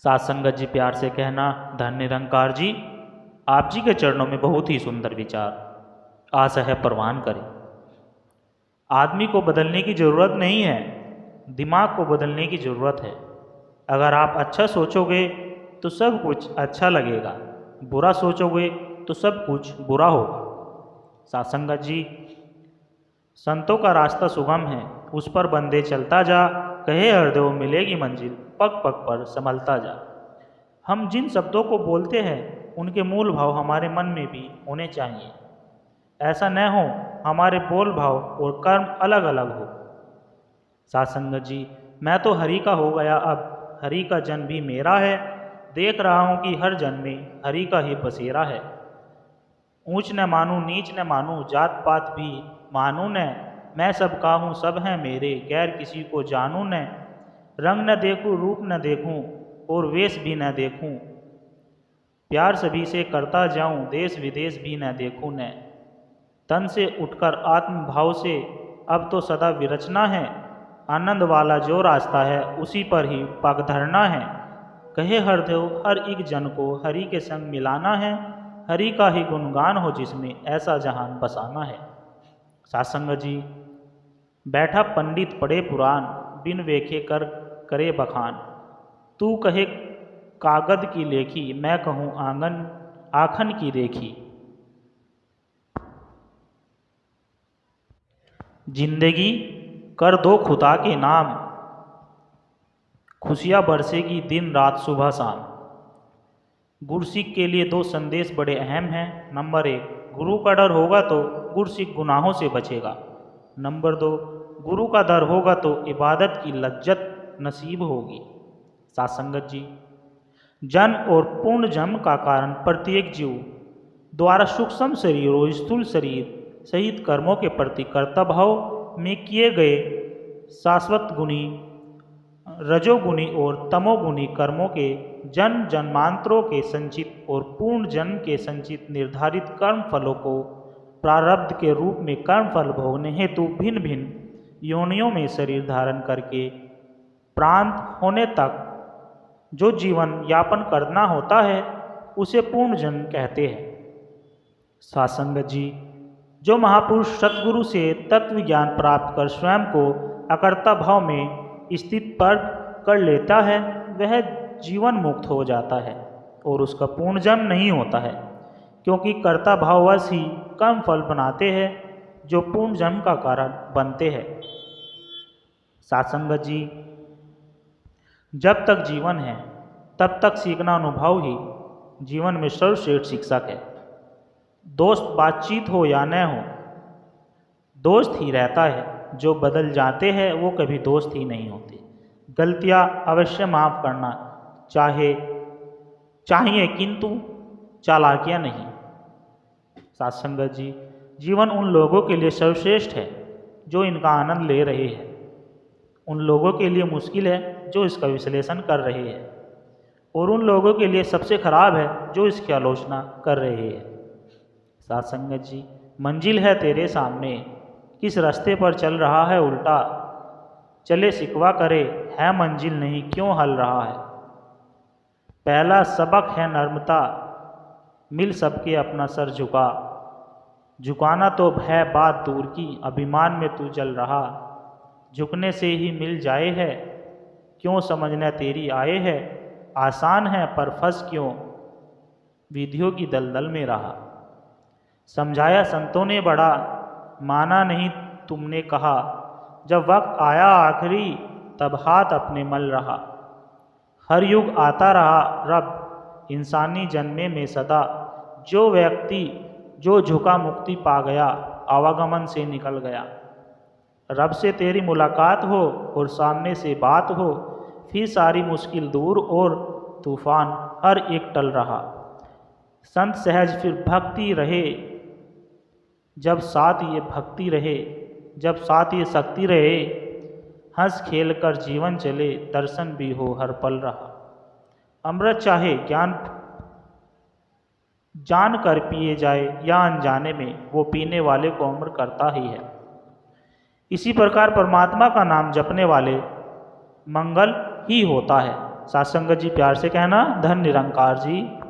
साथ संगत जी प्यार से कहना, धन्य निरंकार जी, आप जी के चरणों में बहुत ही सुंदर विचार आशा है प्रवान करें। आदमी को बदलने की ज़रूरत नहीं है, दिमाग को बदलने की ज़रूरत है। अगर आप अच्छा सोचोगे तो सब कुछ अच्छा लगेगा, बुरा सोचोगे तो सब कुछ बुरा होगा। साथ संगत जी, संतों का रास्ता सुगम है, उस पर बंदे चलता जा, कहे हरदेव मिलेगी मंजिल, पग पग पर संभलता जा। हम जिन शब्दों को बोलते हैं उनके मूल भाव हमारे मन में भी होने चाहिए। ऐसा न हो हमारे बोल भाव और कर्म अलग अलग हो। साथ संगत जी, मैं तो हरि का हो गया, अब हरि का जन भी मेरा है। देख रहा हूँ कि हर जन में हरि का ही बसेरा है। ऊंच न मानूं नीच न मानूं, जात पात भी मानूं न, मैं सब का हूँ सब हैं मेरे, गैर किसी को जानूं न। रंग न देखूं रूप न देखूं और वेश भी न देखूं, प्यार सभी से करता जाऊं, देश विदेश भी न देखूं न। तन से उठकर आत्म भाव से अब तो सदा विरचना है, आनंद वाला जो रास्ता है उसी पर ही पग धरना है। कहे हरदेव हर एक जन को हरि के संग मिलाना है, हरि का ही गुणगान हो जिसमें ऐसा जहान बसाना है। साथ संगत जी, बैठा पंडित पढ़े पुराण, बिन वेखे कर करे बखान। तू कहे कागद की लेखी, मैं कहूँ आंगन आखन की देखी। जिंदगी कर दो खुदा के नाम, खुशियाँ बरसेगी दिन रात सुबह शाम। गुरसिख के लिए दो संदेश बड़े अहम हैं। नंबर 1, गुरु का डर होगा तो गुरसिख गुनाहों से बचेगा। नंबर 2, गुरु का डर होगा तो इबादत की लज्जत नसीब होगी। साथ संगत जी, जन्म और पूर्ण जन्म का कारण प्रत्येक जीव द्वारा सूक्ष्म शरीर और स्थूल शरीर सहित कर्मों के प्रति कर्तव्य भाव में किए गए शाश्वत गुणी, रजोगुणी और तमोगुणी कर्मों के जन्म जन्मांतरों के संचित और पूर्ण जन्म के संचित निर्धारित कर्म फलों को प्रारब्ध के रूप में कर्म फल भोगने हेतु भिन्न भिन्न योनियों में शरीर धारण करके प्रांत होने तक जो जीवन यापन करना होता है उसे पूर्ण जन्म कहते हैं। साथ संगत जी, जो महापुरुष सतगुरु से तत्व ज्ञान प्राप्त कर स्वयं को अकर्ता भाव में स्थित पर कर लेता है वह जीवन मुक्त हो जाता है और उसका पूर्ण जन्म नहीं होता है, क्योंकि कर्ता भाववश ही कर्म फल बनाते हैं जो पूर्ण जन्म का कारण बनते हैं। साथ संगत जी, जब तक जीवन है तब तक सीखना अनुभव ही जीवन में सर्वश्रेष्ठ शिक्षक है। दोस्त बातचीत हो या न हो, दोस्त ही रहता है। जो बदल जाते हैं वो कभी दोस्त ही नहीं होते। गलतियाँ अवश्य माफ़ करना चाहिए किंतु चालाकियाँ नहीं। साथ संगत जी, जीवन उन लोगों के लिए सर्वश्रेष्ठ है जो इनका आनंद ले रहे हैं, उन लोगों के लिए मुश्किल है जो इसका विश्लेषण कर रहे हैं, और उन लोगों के लिए सबसे खराब है जो इसकी आलोचना कर रहे हैं। साथ संगत जी, मंजिल है तेरे सामने, किस रास्ते पर चल रहा है उल्टा, चले शिकवा करे है मंजिल नहीं क्यों हल रहा है। पहला सबक है नर्मता, मिल सबके अपना सर झुका, झुकाना तो है बात दूर की, अभिमान में तू जल रहा, झुकने से ही मिल जाए है क्यों समझना तेरी आए है, आसान है पर फंस क्यों विधियों की दलदल में रहा। समझाया संतों ने बड़ा, माना नहीं तुमने कहा, जब वक्त आया आखिरी तब हाथ अपने मल रहा। हर युग आता रहा रब इंसानी जन्मे में सदा, जो व्यक्ति जो झुका मुक्ति पा गया, आवागमन से निकल गया। रब से तेरी मुलाकात हो और सामने से बात हो, फिर सारी मुश्किल दूर और तूफान हर एक टल रहा। संत सहज फिर भक्ति रहे, जब साथ ये भक्ति रहे, जब साथ ये शक्ति रहे, हंस खेल कर जीवन चले, दर्शन भी हो हर पल रहा। अमृत चाहे ज्ञान जान कर पिए जाए या अनजाने में, वो पीने वाले को अमर करता ही है। इसी प्रकार परमात्मा का नाम जपने वाले मंगल ही होता है। साथ संगत जी प्यार से कहना धन निरंकार जी।